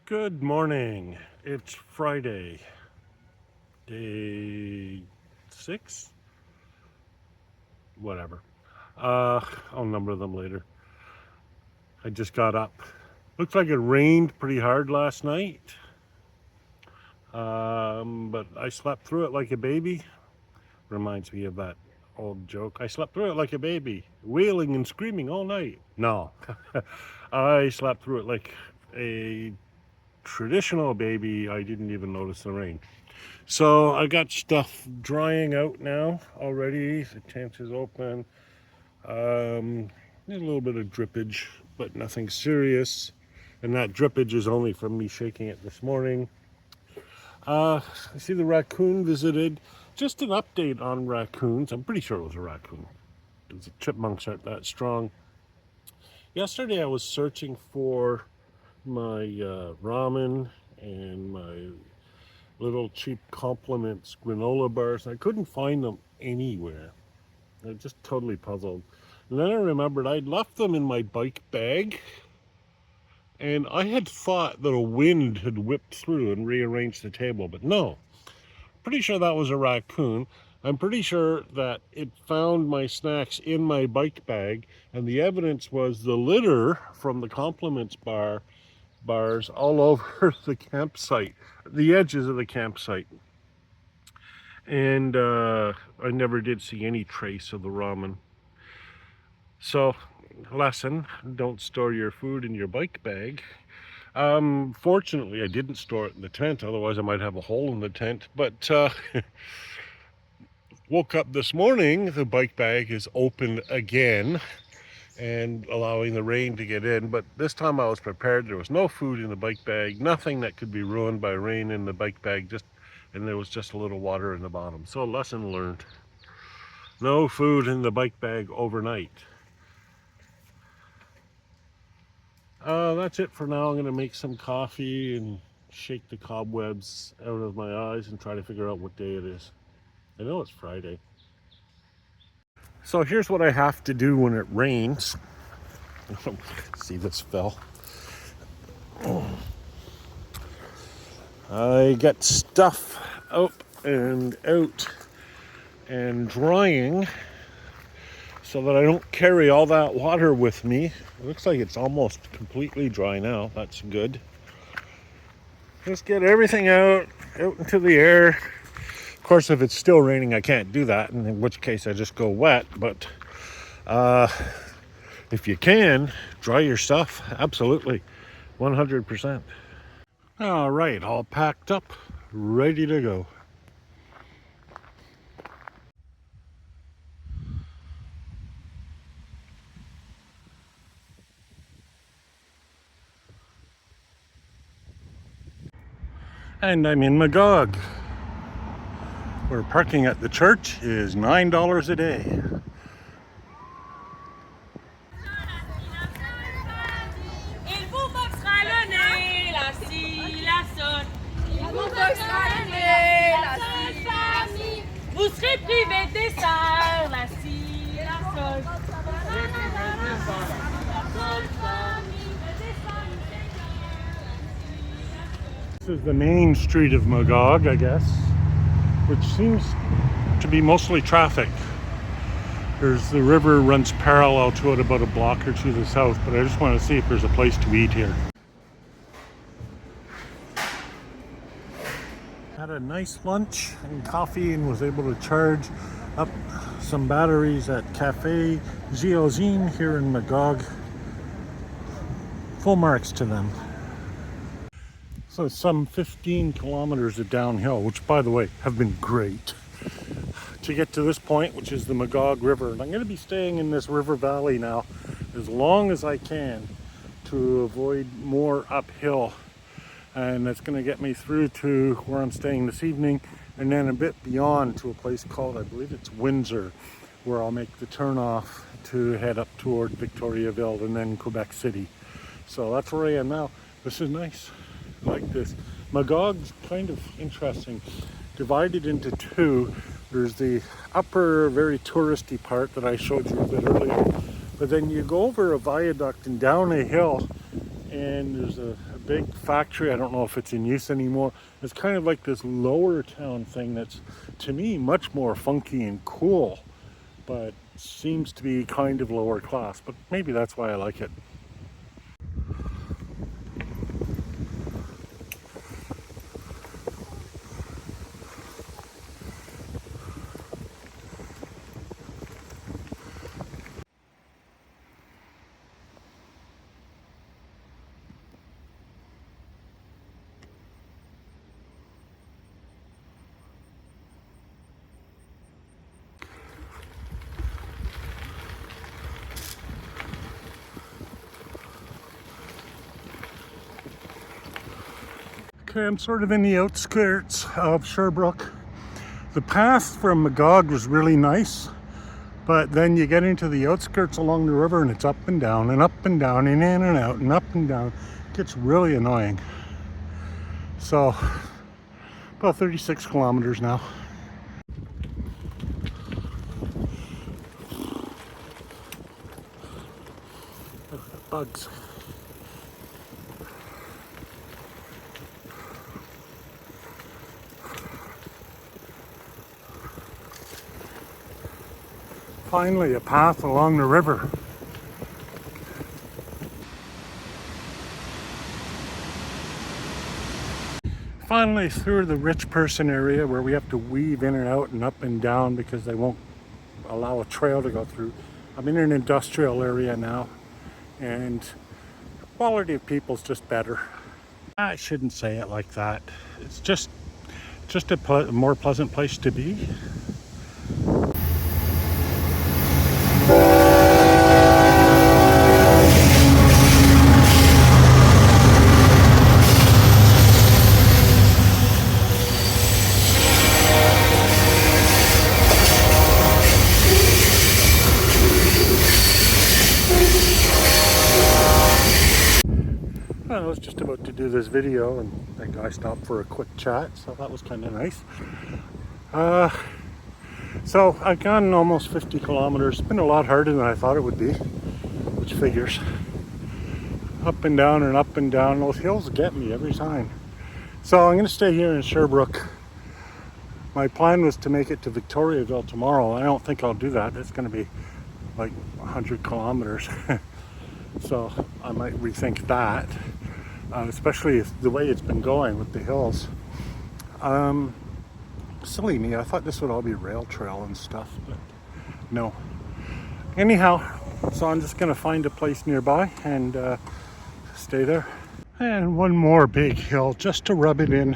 Good morning. It's Friday, day 6? Whatever. I'll number them later. I just got up. Looks like it rained pretty hard last night. But I slept through it like a baby. Reminds me of that old joke. I slept through it like a baby, wailing and screaming all night. No, I slept through it like a traditional baby. I didn't even notice the rain. So I got stuff drying out now already. The tent is open. A little bit of drippage, but nothing serious. And that drippage is only from me shaking it this morning. I see the raccoon visited. Just an update on raccoons. I'm pretty sure it was a raccoon, because the chipmunks aren't that strong. Yesterday I was searching for my ramen and my little cheap compliments granola bars. I couldn't find them anywhere. I was just totally puzzled. And then I remembered I'd left them in my bike bag, and I had thought that a wind had whipped through and rearranged the table, but no. Pretty sure that was a raccoon. I'm pretty sure that it found my snacks in my bike bag, and the evidence was the litter from the compliments bars all over the campsite, the edges of the campsite. And I never did see any trace of the ramen. So, lesson, don't store your food in your bike bag. Fortunately, I didn't store it in the tent, otherwise I might have a hole in the tent. But woke up this morning, the bike bag is open again and allowing the rain to get in. But this time I was prepared. There was no food in the bike bag, nothing that could be ruined by rain in the bike bag, and there was just a little water in the bottom. So lesson learned. No food in the bike bag overnight. That's it for now. I'm going to make some coffee and shake the cobwebs out of my eyes and try to figure out what day it is. I know it's Friday. So here's what I have to do when it rains. See, this fell. I get stuff up and out and drying so that I don't carry all that water with me. It looks like it's almost completely dry now. That's good. Just get everything out into the air. Of course, if it's still raining, I can't do that, in which case I just go wet. But if you can, dry your stuff. Absolutely. 100%. All right, all packed up, ready to go. And I'm in Magog, where parking at the church is $9 a day. Vous serez privé de dessert, la si, la sol. This is the main street of Magog, I guess, which seems to be mostly traffic. The river runs parallel to it about a block or two to the south, but I just want to see if there's a place to eat here. Had a nice lunch and coffee and was able to charge up some batteries at Cafe Giozine here in Magog. Full marks to them. So some 15 kilometers of downhill, which by the way have been great, to get to this point, which is the Magog River. And I'm going to be staying in this river valley now as long as I can to avoid more uphill. And that's going to get me through to where I'm staying this evening, and then a bit beyond to a place called, I believe it's Windsor, where I'll make the turn off to head up toward Victoriaville and then Quebec City. So that's where I am now. This is nice. I like this. Magog's kind of interesting. Divided into two. There's the upper, very touristy part that I showed you a bit earlier. But then you go over a viaduct and down a hill, and there's a big factory. I don't know if it's in use anymore. It's kind of like this lower town thing that's, to me, much more funky and cool, but seems to be kind of lower class. But maybe that's why I like it. Okay, I'm sort of in the outskirts of Sherbrooke. The path from Magog was really nice, but then you get into the outskirts along the river and it's up and down and up and down and in and out and up and down. It gets really annoying. So, about 36 kilometers now. Bugs. Finally, a path along the river. Finally through the rich person area where we have to weave in and out and up and down because they won't allow a trail to go through. I'm in an industrial area now, and the quality of people's just better. I shouldn't say it like that. It's just a more pleasant place to be. I was just about to do this video and that guy stopped for a quick chat, so that was kind of nice. So I've gone almost 50 kilometers. It's been a lot harder than I thought it would be, which figures. Up and down and up and down. Those hills get me every time. So I'm going to stay here in Sherbrooke. My plan was to make it to Victoriaville tomorrow. I don't think I'll do that. It's going to be like 100 kilometers. So I might rethink that, especially if the way it's been going with the hills. Silly me, I thought this would all be rail trail and stuff, but no. Anyhow, so I'm just gonna find a place nearby and stay there. And one more big hill just to rub it in.